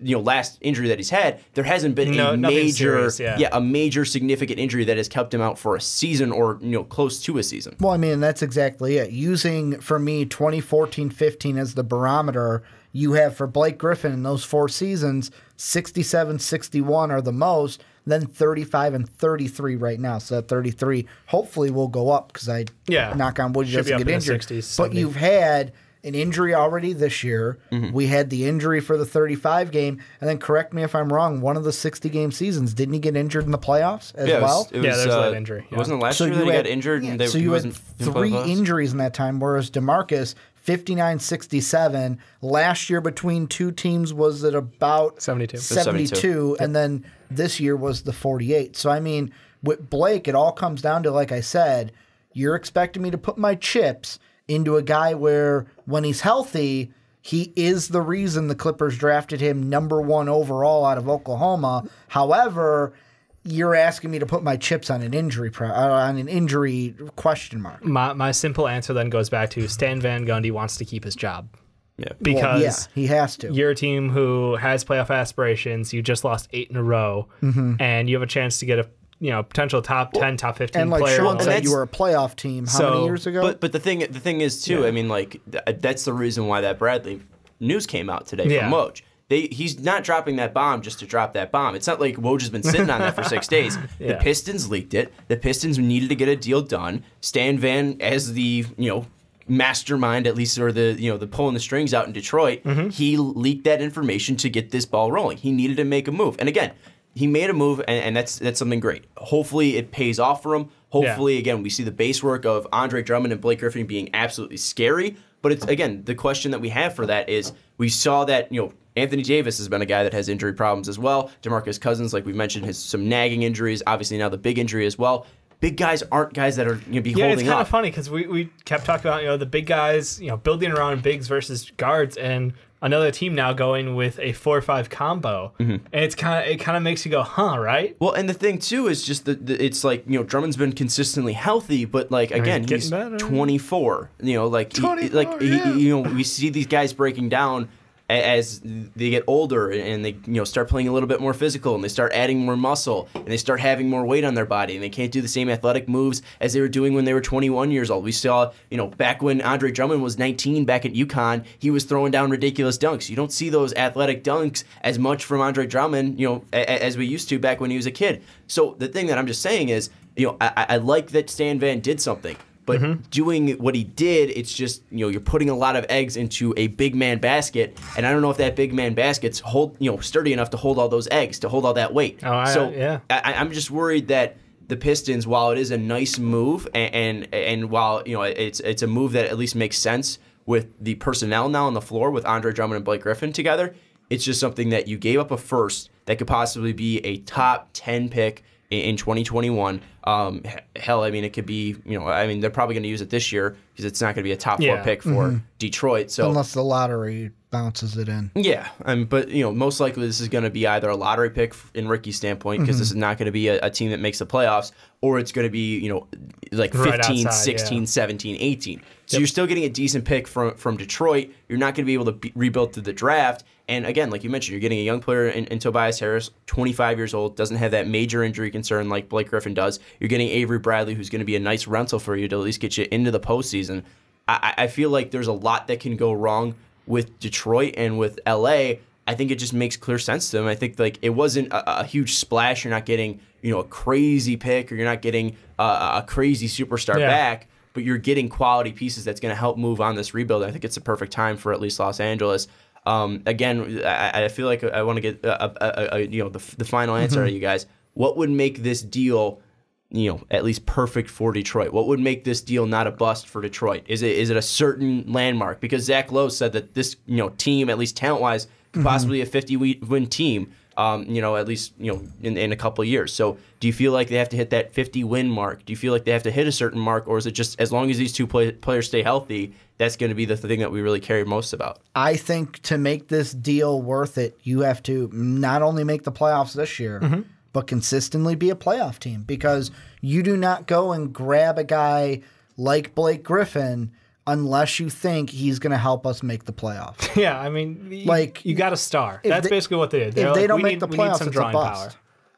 last injury that he's had, there hasn't been a major significant injury that has kept him out for a season or close to a season. Well, I mean, that's exactly it. Using for me 2014-15 as the barometer, you have for Blake Griffin in those 4 seasons, 67, 61 are the most, then 35 and 33 right now. So that 33 hopefully will go up because knock on wood, he doesn't get injured. 60s, but you've had an injury already this year. We had the injury for the 35 game. And then correct me if I'm wrong, one of the 60-game seasons, didn't he get injured in the playoffs as well? There's that injury. It wasn't last year that he got injured? And so you had 3 injuries in that time, whereas DeMarcus, 59-67. Last year between 2 teams was at about 72. And then this year was the 48. So, I mean, with Blake, it all comes down to, like I said, you're expecting me to put my chips into a guy where when he's healthy, he is the reason the Clippers drafted him number 1 overall out of Oklahoma. However, you're asking me to put my chips on an injury question mark. My simple answer then goes back to Stan Van Gundy wants to keep his job. Yeah. Because he has to. You're a team who has playoff aspirations. You just lost 8 in a row, and you have a chance to get a potential top 10, top 15 and like player. Sean said, you were a playoff team many years ago? But the thing is too, I mean, like that's the reason why that Bradley news came out today from Woj. He's not dropping that bomb just to drop that bomb. It's not like Woj has been sitting on that for 6 days. The Pistons leaked it. The Pistons needed to get a deal done. Stan Van, as the mastermind, at least, or the pulling the strings out in Detroit, he leaked that information to get this ball rolling. He needed to make a move, and again, he made a move, and that's something great. Hopefully, it pays off for him. Hopefully, again, we see the base work of Andre Drummond and Blake Griffin being absolutely scary. But it's again, the question that we have for that is we saw that Anthony Davis has been a guy that has injury problems as well. DeMarcus Cousins, like we mentioned, has some nagging injuries. Obviously, now the big injury as well. Big guys aren't guys that are going to be holding up. Yeah, it's kind of funny because we kept talking about the big guys, building around bigs versus guards, and another team now going with a 4-5 combo, and it kind of makes you go, huh, right? Well, and the thing too is just it's like Drummond's been consistently healthy, but like again, he's better. 24. We see these guys breaking down as they get older and they start playing a little bit more physical and they start adding more muscle and they start having more weight on their body and they can't do the same athletic moves as they were doing when they were 21 years old. We saw, back when Andre Drummond was 19 back at UConn, he was throwing down ridiculous dunks. You don't see those athletic dunks as much from Andre Drummond, as we used to back when he was a kid. So the thing that I'm just saying is, I like that Stan Van did something. But doing what he did, it's just, you're putting a lot of eggs into a big man basket, and I don't know if that big man basket's sturdy enough to hold all those eggs, to hold all that weight. I'm just worried that the Pistons, while it is a nice move, and while it's a move that at least makes sense with the personnel now on the floor with Andre Drummond and Blake Griffin together, it's just something that you gave up a first that could possibly be a top 10 pick in 2021. Hell, I mean, it could be, they're probably going to use it this year because it's not going to be a top 4 pick for Detroit. So unless the lottery bounces it in. Yeah, but most likely this is going to be either a lottery pick in Ricky's standpoint because this is not going to be a team that makes the playoffs, or it's going to be like 15, right outside, 16, 17, 18. So you're still getting a decent pick from Detroit. You're not going to be able to rebuild through the draft. And again, like you mentioned, you're getting a young player in Tobias Harris, 25 years old, doesn't have that major injury concern like Blake Griffin does. You're getting Avery Bradley, who's going to be a nice rental for you to at least get you into the postseason. I feel like there's a lot that can go wrong with Detroit and with LA. I think it just makes clear sense to them. I think like it wasn't a huge splash. You're not getting a crazy pick, or you're not getting a crazy superstar back, but you're getting quality pieces that's going to help move on this rebuild. I think it's a perfect time for at least Los Angeles. Again, I feel like I want to get the final answer out of you guys. What would make this deal, at least perfect for Detroit? What would make this deal not a bust for Detroit? Is it a certain landmark? Because Zach Lowe said that this team, at least talent wise, could possibly be a 50-win team. At least in a couple of years. So do you feel like they have to hit that 50-win mark? Do you feel like they have to hit a certain mark, or is it just as long as these two players stay healthy, that's going to be the thing that we really care most about? I think to make this deal worth it, you have to not only make the playoffs this year, but consistently be a playoff team, because you do not go and grab a guy like Blake Griffin unless you think he's going to help us make the playoffs. Yeah, I mean, you got a star. That's basically what they did. If they don't make the playoffs, it's a bust. Power.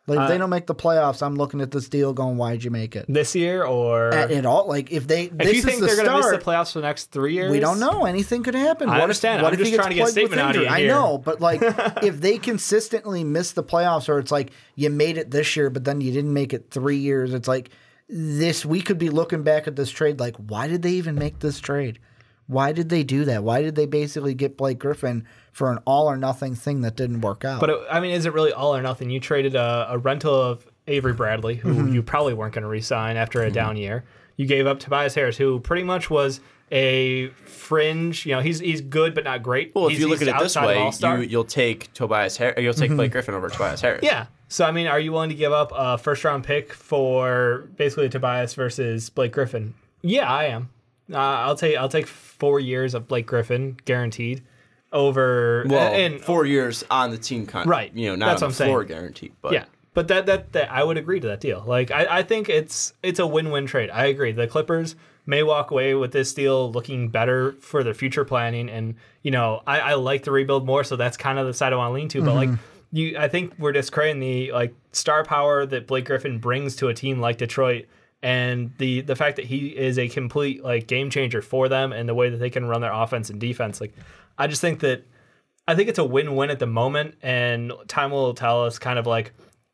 Like, if they don't make the playoffs, I'm looking at this deal going, why'd you make it? This year or At all? Like, if you think they're going to miss the playoffs for the next 3 years? We don't know. Anything could happen. I understand. I'm just trying to get a statement out of you here. I know, but like, if they consistently miss the playoffs, or it's like you made it this year, but then you didn't make it 3 years, it's like we could be looking back at this trade like, why did they even make this trade? Why did they do that? Why did they basically get Blake Griffin for an all-or-nothing thing that didn't work out? But, is it really all or nothing? You traded a rental of Avery Bradley, who you probably weren't going to re-sign after a down year. You gave up Tobias Harris, who pretty much was a fringe. He's good but not great. Well, if you look at it this way, you'll take Tobias Harris. You'll take Blake Griffin over Tobias Harris. Yeah. So are you willing to give up a first-round pick for basically Tobias versus Blake Griffin? Yeah, I am. I'll take 4 years of Blake Griffin guaranteed over 4 years on the team contract. Right. Not on the floor guaranteed. But yeah. But that I would agree to that deal. Like I think it's a win-win trade. I agree. The Clippers may walk away with this deal looking better for their future planning, and I like the rebuild more, so that's kind of the side I want to lean to. But I think we're discrediting the star power that Blake Griffin brings to a team like Detroit, and the fact that he is a complete game changer for them and the way that they can run their offense and defense. I just think it's a win-win at the moment, and time will tell us kind of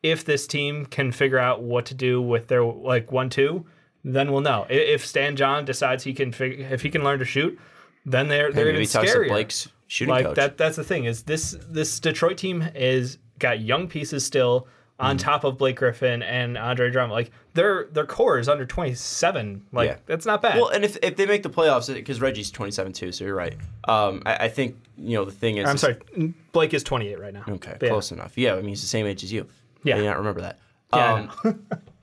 if this team can figure out what to do with their 1-2, then we'll know. If Stan John decides if he can learn to shoot, then they're even scarier. To Blake's shooting coach. That's the thing is this Detroit team is got young pieces still on top of Blake Griffin and Andre Drummond. Their core is under 27. That's not bad. Well, and if they make the playoffs, because Reggie's 27 too, so you're right. I think the thing is. I'm sorry, Blake is 28 right now. Okay, close enough. Yeah, he's the same age as you. Yeah, I do not remember that. Yeah,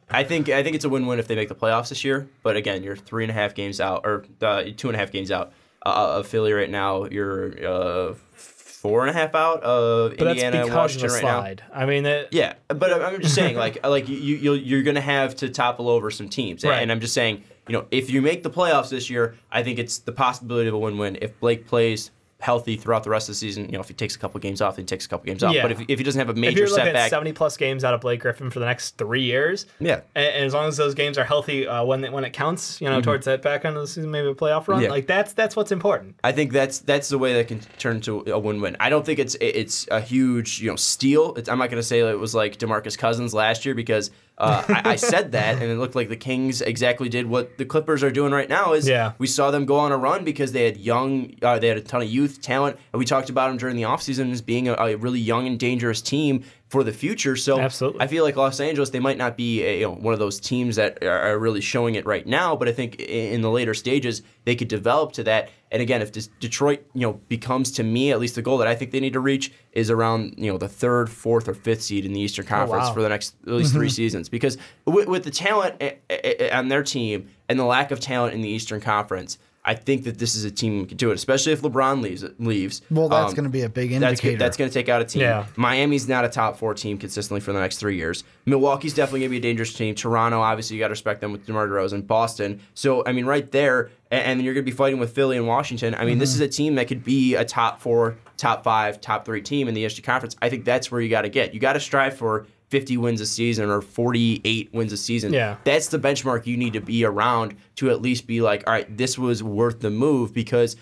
I think it's a win-win if they make the playoffs this year. But again, you're 3.5 games out, or 2.5 games out of Philly right now. You're 4.5 out of Indiana and Washington right slide. now. Yeah, but I'm just saying, you're going to have to topple over some teams, right. And I'm just saying, if you make the playoffs this year, I think it's the possibility of a win-win. If Blake plays healthy throughout the rest of the season, if he takes a couple games off, then he takes a couple games off. Yeah. But if he doesn't have a major if you're looking setback, at 70+ games out of Blake Griffin for the next 3 years, yeah, and as long as those games are healthy when it counts, towards that back end of the season, maybe a playoff run, that's what's important. I think that's the way that can turn into a win-win. I don't think it's a huge steal. I'm not going to say it was like DeMarcus Cousins last year, because I said that, and it looked like the Kings exactly did what the Clippers are doing right now. We saw them go on a run because they had they had a ton of youth talent, and we talked about them during the offseason as being a really young and dangerous team for the future. So absolutely. I feel like Los Angeles, they might not be one of those teams that are really showing it right now, but I think in the later stages they could develop to that. And again, if Detroit becomes, to me at least, the goal that I think they need to reach is around the 3rd, 4th, or 5th seed in the Eastern Conference for the next at least 3 seasons, because with the talent on their team and the lack of talent in the Eastern Conference, I think that this is a team that can do it, especially if LeBron leaves. Well, that's going to be a big indicator. That's going to take out a team. Yeah. Miami's not a top 4 team consistently for the next 3 years. Milwaukee's definitely going to be a dangerous team. Toronto, obviously, you got to respect them with DeMar DeRozan. Boston. So, right there, and you're going to be fighting with Philly and Washington. This is a team that could be a top 4, top 5, top 3 team in the Eastern Conference. I think that's where you got to get. You got to strive for 50 wins a season or 48 wins a season. Yeah. That's the benchmark you need to be around to at least be like, all right, this was worth the move, because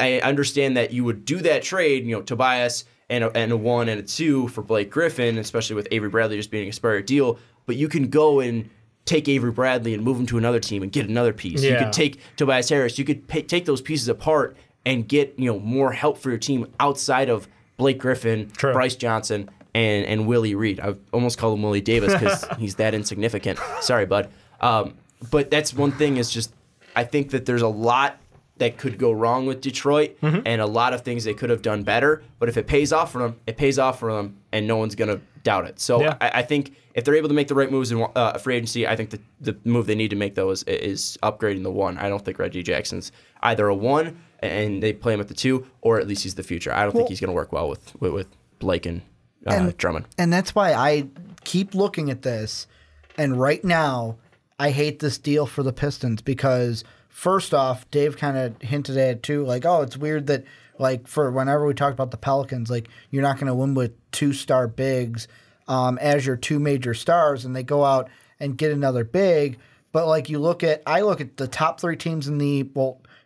I understand that you would do that trade, Tobias and a 1 and a 2 for Blake Griffin, especially with Avery Bradley just being an expired deal, but you can go and take Avery Bradley and move him to another team and get another piece. Yeah. You could take Tobias Harris. You could take those pieces apart and get more help for your team outside of Blake Griffin, True. Bryce Johnson, and Willie Reed. I almost called him Willie Davis because he's that insignificant. Sorry, bud. But that's one thing, is just I think that there's a lot that could go wrong with Detroit, and a lot of things they could have done better. But if it pays off for them, it pays off for them, and no one's going to doubt it. So yeah. I think if they're able to make the right moves in free agency, I think the move they need to make, though, is upgrading the 1. I don't think Reggie Jackson's either a 1, and they play him at the 2, or at least he's the future. I don't think he's going to work well with Blake and Drummond. And that's why I keep looking at this, and right now I hate this deal for the Pistons, because first off, Dave kind of hinted at it too, it's weird that for whenever we talk about the Pelicans, you're not going to win with 2-star bigs. as your two major stars, and they go out and get another big. But like I look at the top three teams in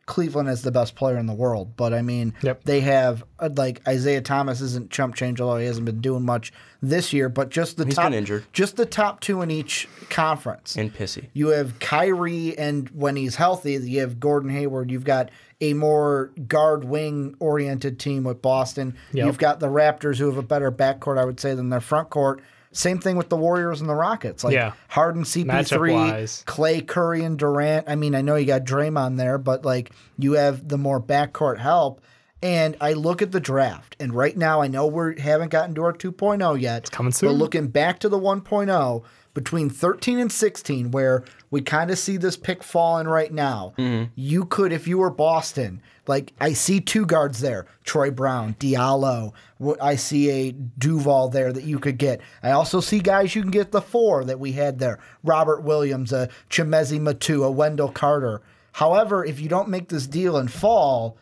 Cleveland is the best player in the world, but I mean, they have like Isaiah Thomas isn't chump change, although he hasn't been doing much this year. But just the He's top, been injured. Just the top two in each conference. And pissy. You have Kyrie, and when he's healthy, you have Gordon Hayward. You've got a more guard wing oriented team with Boston. You've got the Raptors, who have a better backcourt, I would say, than their front court. Same thing with the Warriors and the Rockets. Like Harden, CP3, Matchup-wise. Clay, Curry, and Durant. I mean, I know you got Draymond there, but like you have the more backcourt help. And I look at the draft, and right now I know we haven't gotten to our 2.0 yet. It's coming soon. But looking back to the 1.0, between 13 and 16, where we kind of see this pick falling right now, you could, if you were Boston, like I see two guards there, Troy Brown, Diallo. I see a Duval there that you could get. I also see guys you can get the four that we had there, Robert Williams, a Chimezi Matu, a Wendell Carter. However, if you don't make this deal in fall,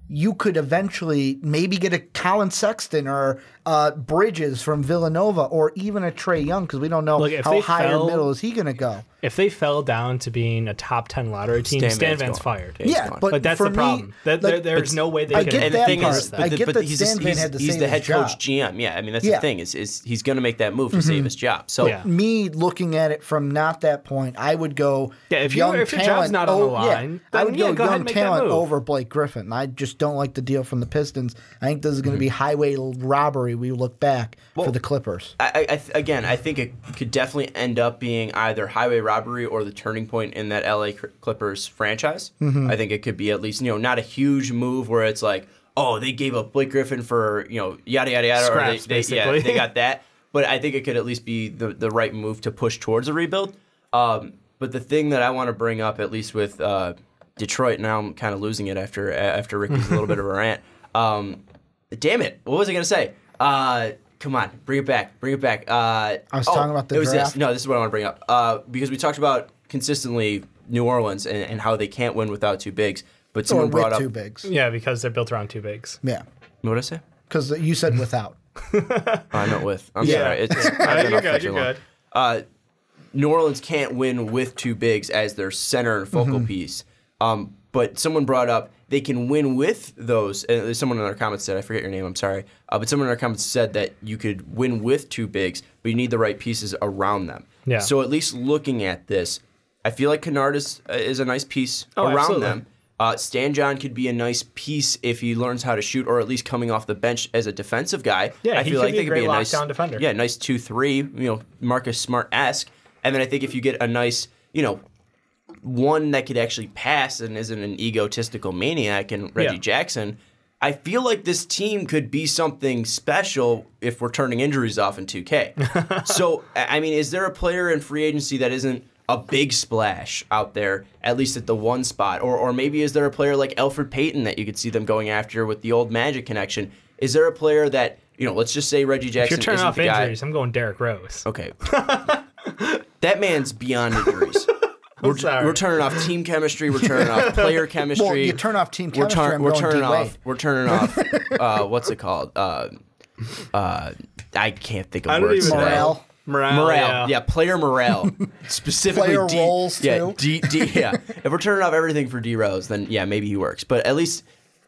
you could eventually maybe get a Colin Sexton or Bridges from Villanova, or even a Trae Young, because we don't know how high or middle is he going to go. If they fell down to being a top 10 lottery team, Stan Van's fired. Yeah, but that's for the problem. Me, there's no way they I can. get And that the thing part. is, I get that Stan Van had to he's save the his head coach job. GM. Yeah, I mean that's the thing is he's going to make that move to save his job. So me looking at it from not that point, I would go if young your talent. job's not on the line, I would then go ahead young and make that talent move. over Blake Griffin. I just don't like the deal from the Pistons. I think this is going to be highway robbery. We look back for the Clippers. I think it could definitely end up being either highway robbery or the turning point in that LA Clippers franchise. I think it could be at least not a huge move where it's like, oh, they gave up Blake Griffin for yada yada yada, Scraps, or they got that. But I think it could at least be the right move to push towards a rebuild. But the thing that I want to bring up, at least with Detroit, now I'm kind of losing it after Ricky's a little bit of a rant. Damn it! What was I gonna say? Come on, bring it back. I was talking about the draft. This is what I want to bring up. Because we talked about consistently New Orleans and how they can't win without two bigs. But someone brought up two bigs. Yeah, because they're built around two bigs. Yeah. What did I say? Because you said without. I meant with. I'm sorry. You're good. New Orleans can't win with two bigs as their center and focal piece. But someone brought up they can win with those. And someone in our comments said, I forget your name, I'm sorry. But someone in our comments said that you could win with two bigs, but you need the right pieces around them. Yeah. So at least looking at this, I feel like Kennard is a nice piece around them. Stan John could be a nice piece if he learns how to shoot, or at least coming off the bench as a defensive guy. Yeah, I feel like they could be a nice defender. Yeah, nice 2-3, Marcus Smart-esque. And then I think if you get a nice, one that could actually pass and isn't an egotistical maniac and Reggie Jackson, I feel like this team could be something special if we're turning injuries off in 2K. So, I mean, is there a player in free agency that isn't a big splash out there, at least at the one spot? Or maybe is there a player like Elfrid Payton that you could see them going after with the old Magic connection? Is there a player that, let's just say Reggie Jackson if you're turning off isn't the injuries, guy. I'm going Derrick Rose. Okay. That man's beyond injuries. We're turning off team chemistry. We're turning off player chemistry. Well, you turn off team chemistry. We're turning off. What's it called? I can't think of words. Morale. Yeah, player morale. Specifically, player roles too. If we're turning off everything for D Rose, then yeah, maybe he works. But at least,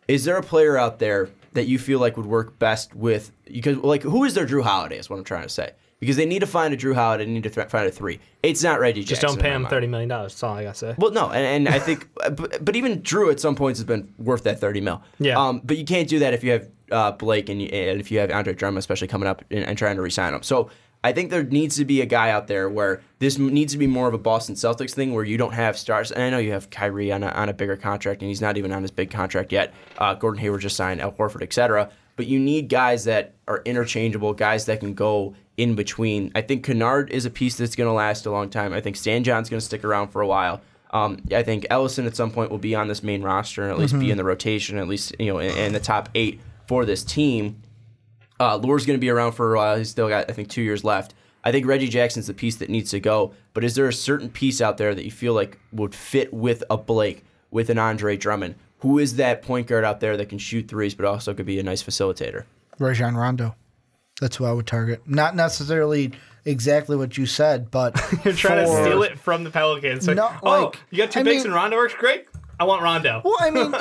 is there a player out there that you feel like would work best with? Because who is their Drew Holiday? Is what I'm trying to say. Because they need to find a Drew Holiday, they need to find a three. It's not Reggie Jackson. Just don't pay him $30 million. That's all I got to say. Well, no, and I think, but even Drew at some points has been worth that $30 million. Yeah. But you can't do that if you have Blake and if you have Andre Drummond, especially coming up and trying to re-sign him. So I think there needs to be a guy out there where this needs to be more of a Boston Celtics thing where you don't have stars. And I know you have Kyrie on a bigger contract, and he's not even on his big contract yet. Gordon Hayward just signed, Al Horford, etc. But you need guys that are interchangeable, guys that can go in between. I think Kennard is a piece that's going to last a long time. I think Stan John's going to stick around for a while. I think Ellison at some point will be on this main roster and at least be in the rotation, at least in the top 8 for this team. Lure's going to be around for a while. He's still got, I think, 2 years left. I think Reggie Jackson's the piece that needs to go. But is there a certain piece out there that you feel like would fit with a Blake, with an Andre Drummond? Who is that point guard out there that can shoot threes but also could be a nice facilitator? Rajon Rondo. That's who I would target. Not necessarily exactly what you said, but You're trying to steal it from the Pelicans. So, No, you got two picks and Rondo works great? I want Rondo. Well, I mean,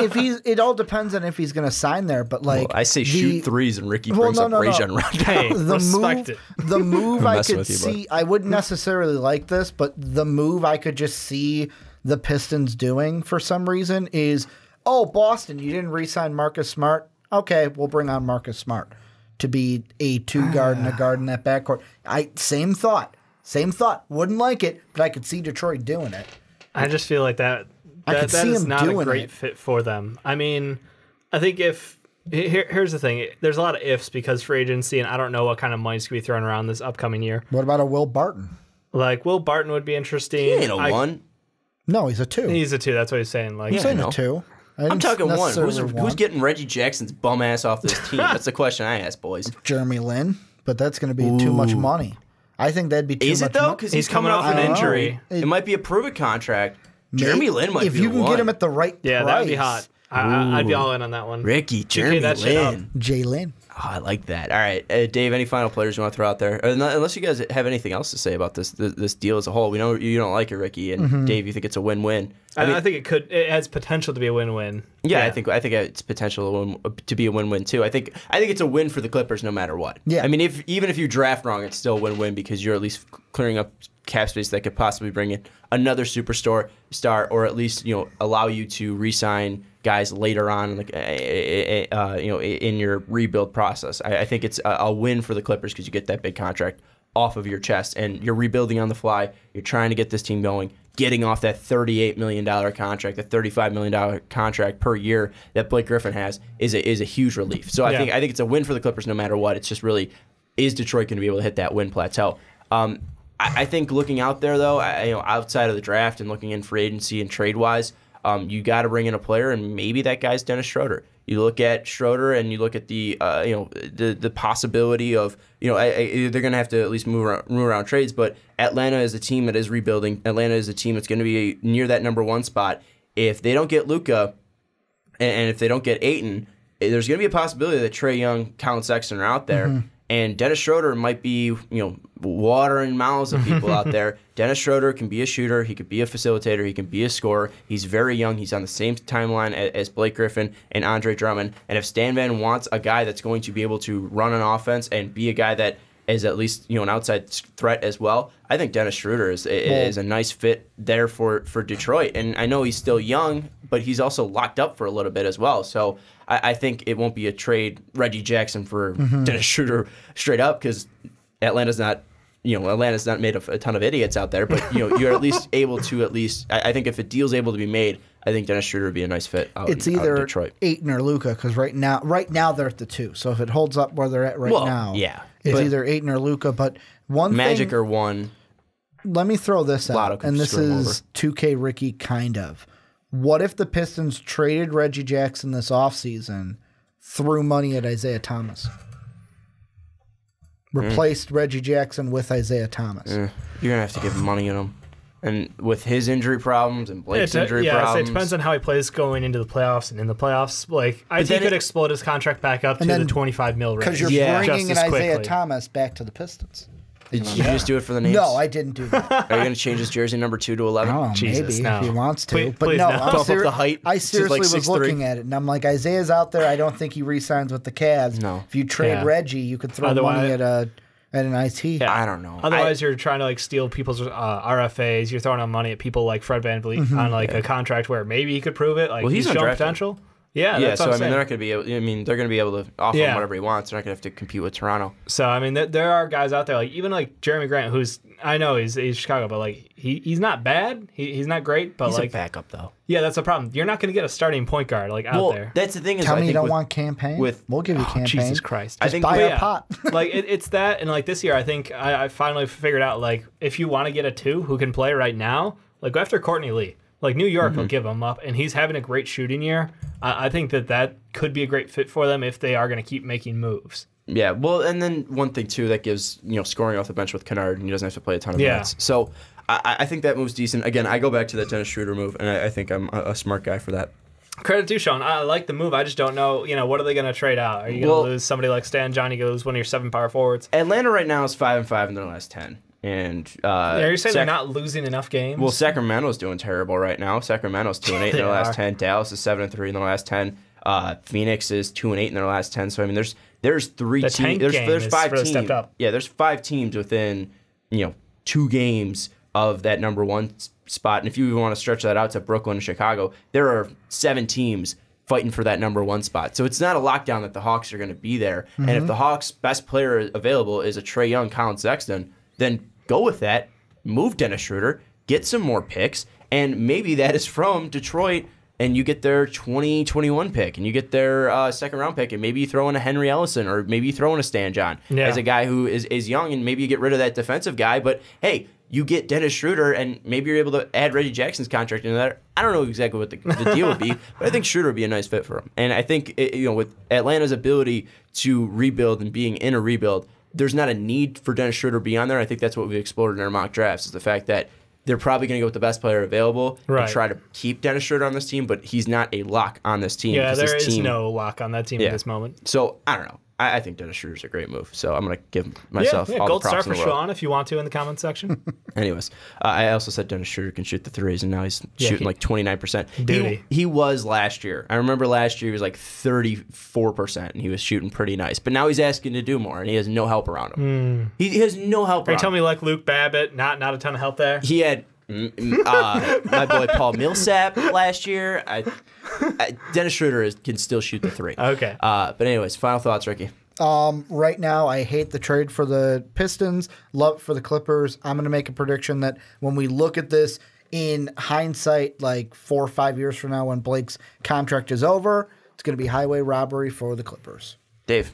it all depends on if he's going to sign there, but like I say shoot threes and Ricky brings up Rajon Rondo. Hey, respect it. The move I messing could with you, see, I wouldn't necessarily like this, but the move I could just see the Pistons doing for some reason is, Boston, you didn't re-sign Marcus Smart. Okay, we'll bring on Marcus Smart to be a 2-guard and a guard in that backcourt. Same thought. Wouldn't like it, but I could see Detroit doing it. I just feel like that is not a great fit for them. I mean, I think here's the thing. There's a lot of ifs because free agency, and I don't know what kind of money's going to be thrown around this upcoming year. What about a Will Barton? Like, Will Barton would be interesting. He ain't a 1. No, he's a 2. He's a 2. That's what he's saying. Like, I'm saying a 2. I'm talking 1. Necessarily Who's getting Reggie Jackson's bum ass off this team? That's the question I ask, boys. Jeremy Lin, but that's going to be too much money. I think that'd be too much. Is it though? Because he's coming off an injury. It might be a prove-it contract. Jeremy Lin might be if you can get him at the right price. that would be hot. I'd be all in on that one. Jeremy Lin. Jay Lin. Oh, I like that. All right, Dave. Any final players you want to throw out there? Unless you guys have anything else to say about this deal as a whole. We know you don't like it, Ricky, and Dave. You think it's a win-win. I think it has potential to be a win-win. Yeah, I think it's potential to be a win-win too. I think it's a win for the Clippers no matter what. Yeah. I mean, even if you draft wrong, it's still a win-win because you're at least clearing up cap space that could possibly bring in another superstar, or at least allow you to re-sign guys later on, like in your rebuild process. I think it's a win for the Clippers because you get that big contract off of your chest, and you're rebuilding on the fly. You're trying to get this team going, getting off that $38 million contract, the $35 million contract per year that Blake Griffin has is a huge relief. So I think it's a win for the Clippers no matter what. It's just really, is Detroit going to be able to hit that win plateau? I think looking out there though, outside of the draft and looking in free agency and trade wise, you got to bring in a player, and maybe that guy's Dennis Schroeder. You look at Schroeder, and you look at the possibility of they're going to have to at least move around trades. But Atlanta is a team that is rebuilding. Atlanta is a team that's going to be near that number 1 spot. If they don't get Luka, and if they don't get Ayton, there's going to be a possibility that Trae Young, Colin Sexton are out there. Mm-hmm. And Dennis Schroeder might be, watering mouths of people out there. Dennis Schroeder can be a shooter. He could be a facilitator. He can be a scorer. He's very young. He's on the same timeline as Blake Griffin and Andre Drummond. And if Stan Van wants a guy that's going to be able to run an offense and be a guy that is at least an outside threat as well, I think Dennis Schroeder is a nice fit there for Detroit. And I know he's still young, but he's also locked up for a little bit as well. So I think it won't be a trade Reggie Jackson for Dennis Schroeder straight up, because Atlanta's not made of a ton of idiots out there. But you're at least able to I think if a deal's able to be made, I think Dennis Schroeder would be a nice fit out in Detroit. Ayton or Luka, because right now they're at the 2. So if it holds up where they're at now, it's either Ayton or Luka. But Magic or 1. Let me throw this out, and this is 2K Ricky kind of. What if the Pistons traded Reggie Jackson this offseason, threw money at Isaiah Thomas? Replaced Reggie Jackson with Isaiah Thomas. You're going to have to give money in him. And with his injury problems and Blake's injury problems. It depends on how he plays going into the playoffs and in the playoffs. Like, I think he could explode his contract back up to the $25 million range. Because you're bringing an Isaiah Thomas back to the Pistons. Did you just do it for the names? No, I didn't do that. Are you going to change his jersey number 2 to 11? Oh, Jesus, maybe if he wants to. Please no. Bump up the height. I seriously was looking at it, and I'm like, Isaiah's out there. I don't think he re-signs with the Cavs. No. If you trade Reggie, you could throw money at an IT. Yeah. I don't know. Otherwise, you're trying to steal people's RFAs. You're throwing out money at people like Fred VanVleet on a contract where maybe he could prove it. Like, he's shown potential. Yeah, that's so what I'm they're not going to be able. They're going to be able to offer him whatever he wants. They're not going to have to compete with Toronto. So there are guys out there even like Jeremy Grant, who's, I know he's Chicago, but he's not bad. He's not great, but he's a backup though. Yeah, that's a problem. You're not going to get a starting point guard out there. That's the thing. Tell me you don't want campaign. We'll give you campaign. Jesus Christ! Just buy a pot. It's that, and this year I think I finally figured out if you want to get a 2 who can play right now, go after Courtney Lee. New York will give him up, and he's having a great shooting year. I think that could be a great fit for them if they are going to keep making moves. Yeah, well, and then one thing, too, that gives, scoring off the bench with Kennard, and he doesn't have to play a ton of minutes. So I think that move's decent. Again, I go back to that Dennis Schroeder move, and I think I'm a smart guy for that. Credit to Sean. I like the move. I just don't know, what are they going to trade out? Are you going to lose somebody like Stan Johnny? You lose one of your 7 power forwards? Atlanta right now is 5-5 in their last 10. And are you saying they're not losing enough games? Well, Sacramento's doing terrible right now. Sacramento's 2-8 in their last 10. Dallas is 7-3 in their last 10. Phoenix is 2-8 in their last 10. So I mean, there's 3 teams. There's 5 really teams. Stepped up. Yeah, there's 5 teams within 2 games of that number 1 spot. And if you even want to stretch that out to Brooklyn and Chicago, there are 7 teams fighting for that number 1 spot. So it's not a lockdown that the Hawks are going to be there. Mm-hmm. And if the Hawks' best player available is a Trae Young, Colin Sexton, then go with that. Move Dennis Schroeder, get some more picks, and maybe that is from Detroit, and you get their 2021 pick, and you get their second round pick, and maybe you throw in a Henry Ellison, or maybe you throw in a Stan John as a guy who is young, and maybe you get rid of that defensive guy. But hey, you get Dennis Schroeder, and maybe you're able to add Reggie Jackson's contract into that. I don't know exactly what the deal would be, but I think Schroeder would be a nice fit for him. And I think with Atlanta's ability to rebuild and being in a rebuild, there's not a need for Dennis Schroeder to be on there. I think that's what we explored in our mock drafts, is the fact that they're probably going to go with the best player available and try to keep Dennis Schroeder on this team, but he's not a lock on this team. Yeah, there is no lock on that team at this moment. So, I don't know. I think Dennis Schroeder's a great move, so I'm going to give myself all gold the props star in for the world. Sean if you want to in the comments section. Anyways, I also said Dennis Schroeder can shoot the threes, and now he's shooting like 29%. He was last year. I remember last year he was like 34%, and he was shooting pretty nice. But now he's asking to do more, and he has no help around him. He has no help around him. Are you telling me like Luke Babbitt, not a ton of help there? He had my boy Paul Millsap last year. Dennis Schroeder can still shoot the 3. Okay. But anyways, final thoughts, Ricky. Right now, I hate the trade for the Pistons, love it for the Clippers. I'm going to make a prediction that when we look at this in hindsight, like 4 or 5 years from now when Blake's contract is over, it's going to be highway robbery for the Clippers. Dave.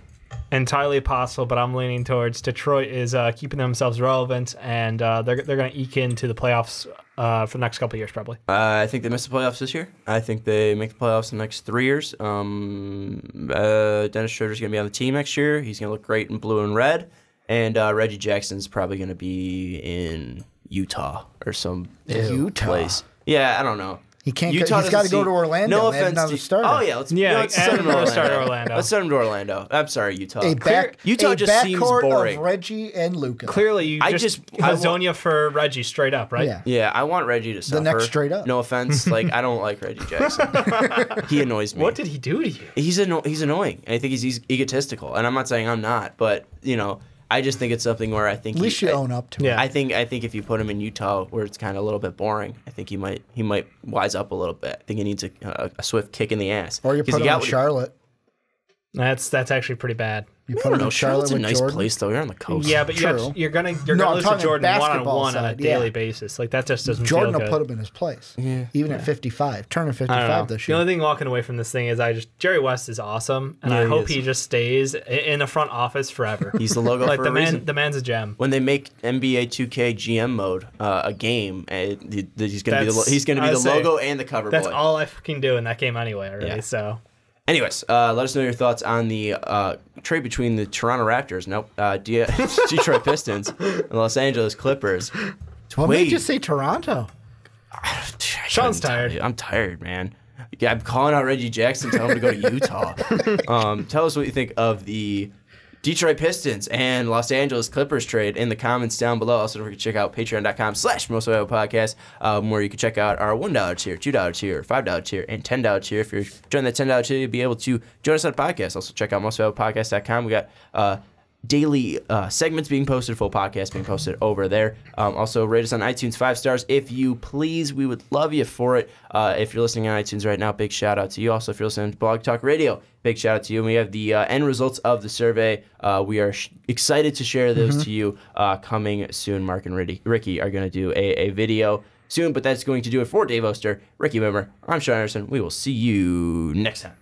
Entirely possible, but I'm leaning towards Detroit is keeping themselves relevant, and they're going to eke into the playoffs for the next couple of years, probably. I think they miss the playoffs this year. I think they make the playoffs in the next 3 years. Dennis Schroeder's going to be on the team next year. He's going to look great in blue and red. And Reggie Jackson's probably going to be in Utah or some place. Yeah, I don't know. He can't. He's got to go to Orlando. No offense to starter. Oh yeah, let's send him to Orlando. Let's send him to Orlando. I'm sorry, Utah. Utah just seems boring. Of Reggie and Luka. Clearly, you just Hazonia for Reggie straight up, right? Yeah, I want Reggie to suffer. The next straight up. No offense, I don't like Reggie Jackson. He annoys me. What did he do to you? He's annoying. I think he's egotistical, and I'm not saying I'm not, but I just think it's something where I think at least you own up to it. I think if you put him in Utah, where it's kind of a little bit boring, I think he might wise up a little bit. I think he needs a swift kick in the ass. Or you put him in Charlotte. That's actually pretty bad. You put him in Charlotte's a nice place though. You're on the coast. Yeah, but you're gonna lose to Jordan one-on-one on a daily basis. Like that just doesn't. Jordan feel will good. put him in his place. Yeah, even at 55, turning 55 this year. The only thing walking away from this thing is Jerry West is awesome, and I hope he just stays in the front office forever. He's the logo for a reason. The man's a gem. When they make NBA 2K GM mode a game, he's gonna be the logo and the cover boy. That's all I fucking do in that game anyway. Really, so. Anyways, let us know your thoughts on the trade between the Toronto Raptors, Detroit Pistons, and Los Angeles Clippers. What made you say Toronto? Sean's tired. I'm tired, man. Yeah, I'm calling out Reggie Jackson, telling him to go to Utah. Tell us what you think of the Detroit Pistons and Los Angeles Clippers trade in the comments down below. Also, don't forget to check out patreon.com/mostvaluable podcast, where you can check out our $1 tier, $2 tier, $5 tier, and $10 tier. If you're joining that $10 tier, you'll be able to join us on the podcast. Also, check out mostvaluablepodcast.com. We got daily segments being posted, full podcasts being posted over there. Also, rate us on iTunes 5 stars if you please. We would love you for it. If you're listening on iTunes right now, big shout out to you. Also, if you're listening to Blog Talk Radio, big shout out to you. And we have the end results of the survey. We are excited to share those to you coming soon. Mark and Ricky are going to do a video soon, but that's going to do it for Dave Oster, Ricky Widmer. I'm Sean Anderson. We will see you next time.